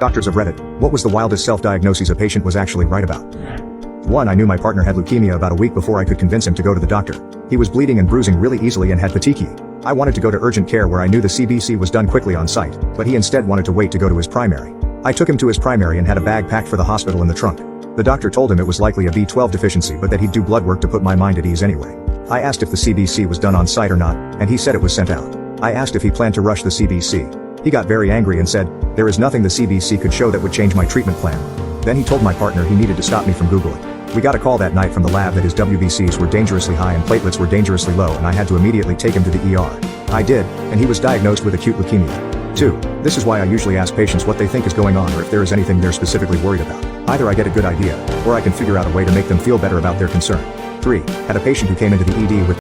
Doctors of Reddit, what was the wildest self-diagnoses a patient was actually right about? 1. I knew my partner had leukemia about a week before I could convince him to go to the doctor. He was bleeding and bruising really easily and had petechiae. I wanted to go to urgent care where I knew the CBC was done quickly on site, but he instead wanted to wait to go to his primary. I took him to his primary and had a bag packed for the hospital in the trunk. The doctor told him it was likely a B12 deficiency but that he'd do blood work to put my mind at ease anyway. I asked if the CBC was done on site or not, and he said it was sent out. I asked if he planned to rush the CBC. He got very angry and said, "There is nothing the CBC could show that would change my treatment plan." Then he told my partner he needed to stop me from Googling. We got a call that night from the lab that his WBCs were dangerously high and platelets were dangerously low, and I had to immediately take him to the ER. I did, and he was diagnosed with acute leukemia. 2. This is why I usually ask patients what they think is going on or if there is anything they're specifically worried about. Either I get a good idea, or I can figure out a way to make them feel better about their concern. 3. Had a patient who came into the ED with